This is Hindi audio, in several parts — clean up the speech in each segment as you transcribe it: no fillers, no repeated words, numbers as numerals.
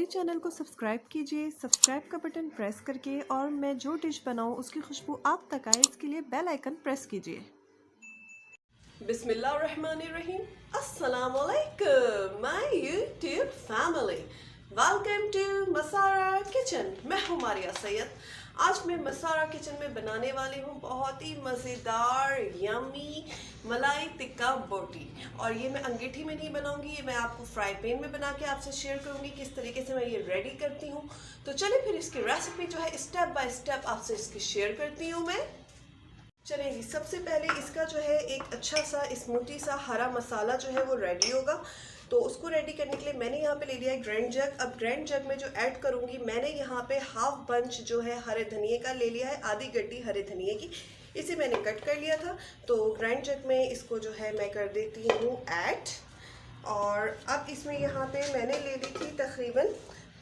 मेरे चैनल को सब्सक्राइब कीजिए, सब्सक्राइब का बटन प्रेस करके, और मैं जो डिश बनाऊं उसकी खुशबू आप तक आए इसके लिए बेल आइकन प्रेस कीजिए। बिस्मिल्लाहिर्रहमानिर्रहीम। अस्सलाम वालेकुम my YouTube family, welcome to Masara kitchen. मैं हूँ मारिया सैयद। आज मैं मसारा किचन में बनाने वाली हूँ बहुत ही मज़ेदार यम्मी मलाई टिक्का बोटी। और ये मैं अंगीठी में नहीं बनाऊंगी, ये मैं आपको फ्राई पैन में बना के आपसे शेयर करूंगी किस तरीके से मैं ये रेडी करती हूँ। तो चलिए फिर इसकी रेसिपी जो है स्टेप बाय स्टेप आपसे इसकी शेयर करती हूँ मैं। चलिए जी, सबसे पहले इसका जो है एक अच्छा सा स्मूथी सा हरा मसाला जो है वो रेडी होगा। तो उसको रेडी करने के लिए मैंने यहाँ पे ले लिया है ग्रैंड जग। अब ग्रैंड जग में जो ऐड करूँगी, मैंने यहाँ पे हाफ बंच जो है हरे धनिए का ले लिया है, आधी गड्डी हरे धनिए की। इसे मैंने कट कर लिया था। तो ग्रैंड जग में इसको जो है मैं कर देती हूँ ऐड। और अब इसमें यहाँ पे मैंने ले ली थी तकरीबन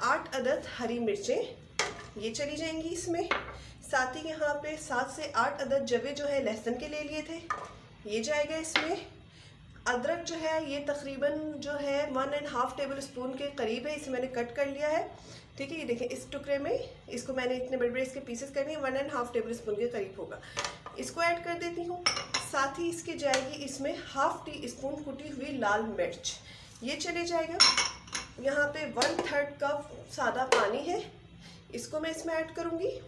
8 अदद हरी मिर्चें, ये चली जाएंगी इसमें। साथ ही यहाँ पे 7 से 8 अदद जवे जो है लहसुन के ले लिए थे, ये जाएगा इसमें। अदरक जो है ये तकरीबन जो है 1.5 टेबल स्पून के करीब है, इसे मैंने कट कर लिया है। ठीक है, ये देखें इस टुकड़े में इसको मैंने इतने बड़े बड़े इसके पीसेस करने हैं, 1.5 टेबल स्पून के करीब होगा। इसको ऐड कर देती हूँ। साथ ही इसके जाएगी इसमें हाफ टी स्पून कुटी हुई लाल मिर्च, ये चले जाएगा। यहाँ पे 1/3 कप सादा पानी है, इसको मैं इसमें ऐड करूँगी।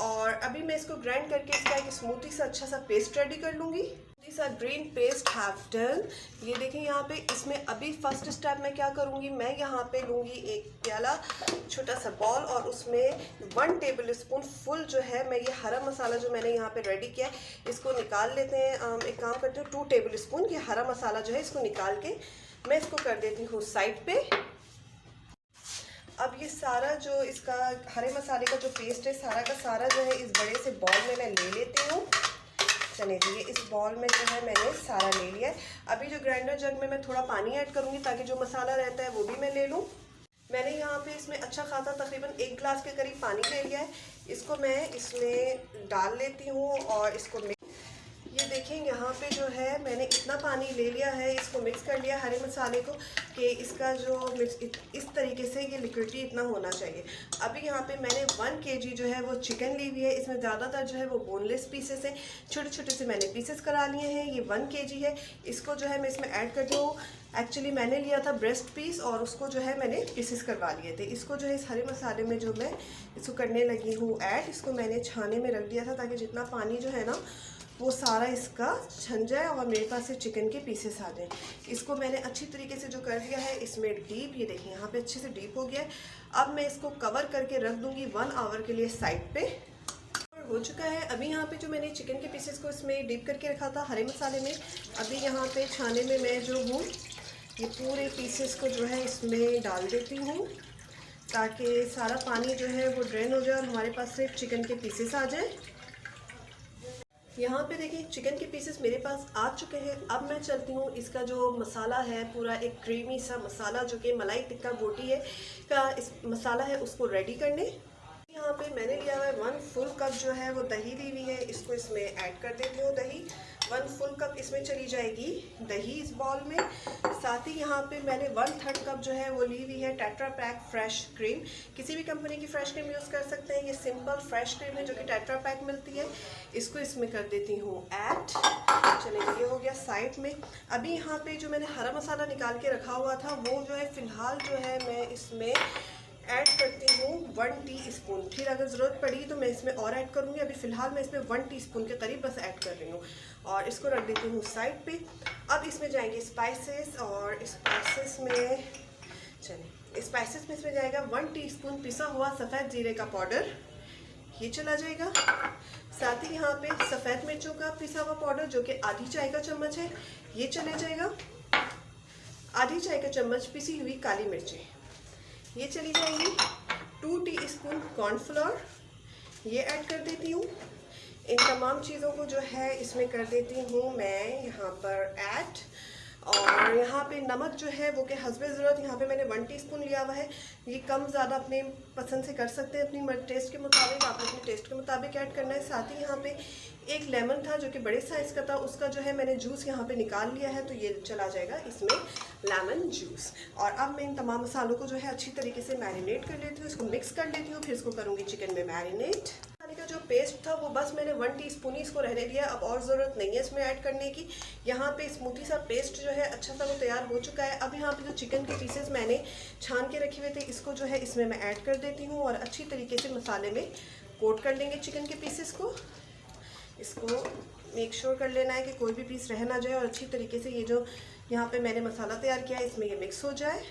और अभी मैं इसको ग्राइंड करके इसका एक स्मूथी सा अच्छा सा पेस्ट रेडी कर लूँगी। सा ग्रीन पेस्ट हैव डन। ये देखें यहाँ पे इसमें अभी फर्स्ट स्टेप मैं क्या करूँगी, मैं यहाँ पे लूँगी एक प्याला छोटा सा बॉल, और उसमें 1 टेबल स्पून फुल जो है मैं ये हरा मसाला जो मैंने यहाँ पे रेडी किया है इसको निकाल लेते हैं। एक काम करते हूँ, 2 टेबल स्पून ये हरा मसाला जो है इसको निकाल के मैं इसको कर देती हूँ साइड पे। अब ये सारा जो इसका हरे मसाले का जो पेस्ट है सारा का सारा जो है इस बड़े से बॉल में मैं ले लेती हूँ। चलिए जी, इस बॉल में जो है मैंने सारा ले लिया है। अभी जो ग्राइंडर जग में मैं थोड़ा पानी ऐड करूँगी ताकि जो मसाला रहता है वो भी मैं ले लूँ। मैंने यहाँ पे इसमें अच्छा खासा तकरीबन 1 गिलास के करीब पानी ले लिया है, इसको मैं इसमें डाल लेती हूँ और इसको ये देखें यहाँ पे जो है मैंने इतना पानी ले लिया है, इसको मिक्स कर लिया हरे मसाले को कि इसका जो मिक्स इस तरीके से ये लिक्विडिटी इतना होना चाहिए। अभी यहाँ पे मैंने 1 kg जो है वो चिकन ली हुई है, इसमें ज़्यादातर जो है वो बोनलेस पीसेस हैं, छोटे छोटे से मैंने पीसेस करा लिए हैं। ये 1 kg है, इसको जो है मैं इसमें ऐड करती हूँ। एक्चुअली मैंने लिया था ब्रेस्ट पीस और उसको जो है मैंने पीसेस करवा लिए थे। इसको जो है इस हरे मसाले में जो मैं इसको करने लगी हूँ ऐड, इसको मैंने छाने में रख दिया था ताकि जितना पानी जो है ना वो सारा इसका छन जाए और मेरे पास से चिकन के पीसेस आ जाए। इसको मैंने अच्छी तरीके से जो कर दिया है इसमें डीप, ये देखिए यहाँ पे अच्छे से डीप हो गया है। अब मैं इसको कवर करके रख दूँगी 1 आवर के लिए साइड पे। हो चुका है। अभी यहाँ पे जो मैंने चिकन के पीसेस को इसमें डीप करके रखा था हरे मसाले में, अभी यहाँ पे छाने में मैं जो हूँ ये पूरे पीसेस को जो है इसमें डाल देती हूँ ताकि सारा पानी जो है वो ड्रेन हो जाए और हमारे पास सिर्फ चिकन के पीसेस आ जाए। यहाँ पे देखिए चिकन के पीसेस मेरे पास आ चुके हैं। अब मैं चलती हूँ, इसका जो मसाला है पूरा एक क्रीमी सा मसाला जो कि मलाई टिक्का बोटी है का इस मसाला है उसको रेडी करने। यहाँ पे मैंने लिया हुआ है 1 फुल कप जो है वो दही ली हुई है, इसको इसमें ऐड कर देती हूँ। दही 1 फुल कप इसमें चली जाएगी दही इस बॉल में। साथ ही यहाँ पे मैंने 1/3 कप जो है वो ली हुई है टेट्रा पैक फ्रेश क्रीम। किसी भी कंपनी की फ्रेश क्रीम यूज़ कर सकते हैं, ये सिंपल फ्रेश क्रीम है जो कि टेट्रा पैक मिलती है। इसको इसमें कर देती हूँ ऐड। चलिए ये हो गया साइड में। अभी यहाँ पे जो मैंने हरा मसाला निकाल के रखा हुआ था वो जो है फ़िलहाल जो है मैं इसमें ऐड करती हूँ 1 टीस्पून। फिर अगर ज़रूरत पड़ी तो मैं इसमें और ऐड करूँगी। अभी फ़िलहाल मैं इसमें 1 टीस्पून के करीब बस ऐड कर रही हूँ और इसको रख देती हूँ साइड पे। अब इसमें जाएंगे स्पाइसेस, और स्पाइसेस में चलिए स्पाइसेस में इसमें जाएगा 1 टीस्पून पिसा हुआ सफ़ेद जीरे का पाउडर, ये चला जाएगा। साथ ही यहाँ पे सफ़ेद मिर्चों का पिसा हुआ पाउडर जो कि आधी चाय का चम्मच है, ये चले जाएगा। आधी चाय का चम्मच पिसी हुई काली मिर्चें, ये चली जाएंगी। 2 टीस्पून कॉर्नफ्लोर, ये ऐड कर देती हूँ। इन तमाम चीज़ों को जो है इसमें कर देती हूँ मैं यहाँ पर ऐड। और यहाँ पे नमक जो है वो के हस्बे ज़रूरत, यहाँ पे मैंने 1 टीस्पून लिया हुआ है। ये कम ज़्यादा अपने पसंद से कर सकते हैं, अपनी टेस्ट के मुताबिक, आपने अपने टेस्ट के मुताबिक ऐड करना है। साथ ही यहाँ पे एक लेमन था जो कि बड़े साइज़ का था, उसका जो है मैंने जूस यहाँ पे निकाल लिया है, तो ये चला जाएगा इसमें लेमन जूस। और अब मैं इन तमाम मसालों को जो है अच्छी तरीके से मैरिनेट कर लेती हूँ, इसको मिक्स कर लेती हूँ, फिर इसको करूँगी चिकन में मैरिनेट। का जो पेस्ट था वो बस मैंने 1 टीस्पून ही इसको रहने दिया, अब और ज़रूरत नहीं है इसमें ऐड करने की। यहाँ पे स्मूथी सा पेस्ट जो है अच्छा सा वो तैयार हो चुका है। अब यहाँ पे जो चिकन के पीसेस मैंने छान के रखे हुए थे, इसको जो है इसमें मैं ऐड कर देती हूँ और अच्छी तरीके से मसाले में कोट कर लेंगे चिकन के पीसेस को। इसको मेक श्योर कर लेना है कि कोई भी पीस रह ना जाए और अच्छी तरीके से ये जो यहाँ पे मैंने मसाला तैयार किया है इसमें ये मिक्स हो जाए।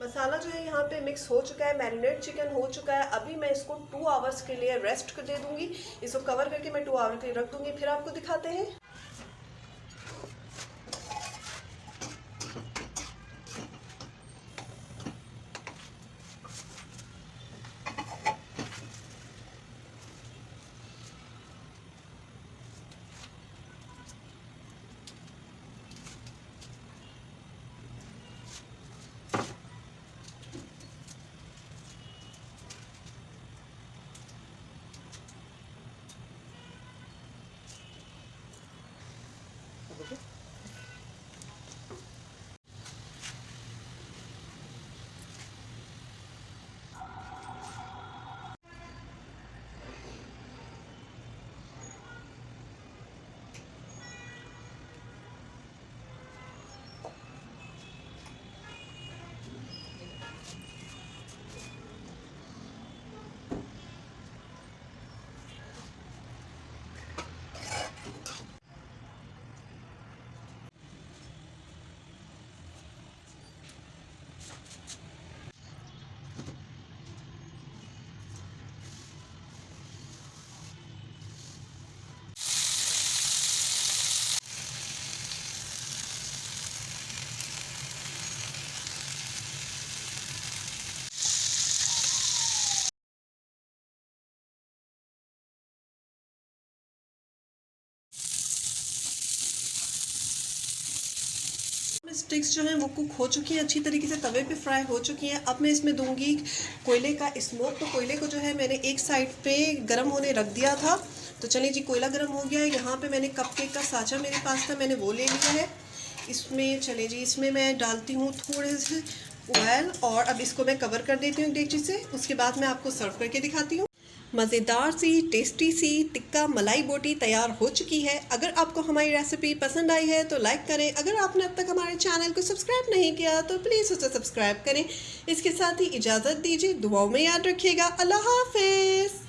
मसाला जो है यहाँ पे मिक्स हो चुका है, मैरिनेट चिकन हो चुका है। अभी मैं इसको 2 आवर्स के लिए रेस्ट कर दे दूँगी, इसको कवर करके मैं 2 आवर के लिए रख दूँगी, फिर आपको दिखाते हैं। स्टिक्स जो हैं वो कुक हो चुकी हैं, अच्छी तरीके से तवे पे फ्राई हो चुकी हैं। अब मैं इसमें दूंगी कोयले का स्मोक। तो कोयले को जो है मैंने एक साइड पे गर्म होने रख दिया था। तो चलिए जी, कोयला गर्म हो गया है। यहाँ पे मैंने कपकेक का साँचा मेरे पास था, मैंने वो ले लिया है। इसमें चले जी, इसमें मैं डालती हूँ थोड़े से ऑयल और अब इसको मैं कवर कर देती हूँ डेगची से। उसके बाद मैं आपको सर्व करके दिखाती हूँ। मज़ेदार सी टेस्टी सी टिक्का मलाई बोटी तैयार हो चुकी है। अगर आपको हमारी रेसिपी पसंद आई है तो लाइक करें। अगर आपने अब तक हमारे चैनल को सब्सक्राइब नहीं किया तो प्लीज़ उसे सब्सक्राइब करें। इसके साथ ही इजाज़त दीजिए, दुआओं में याद रखिएगा। अल्लाह हाफ़िज़।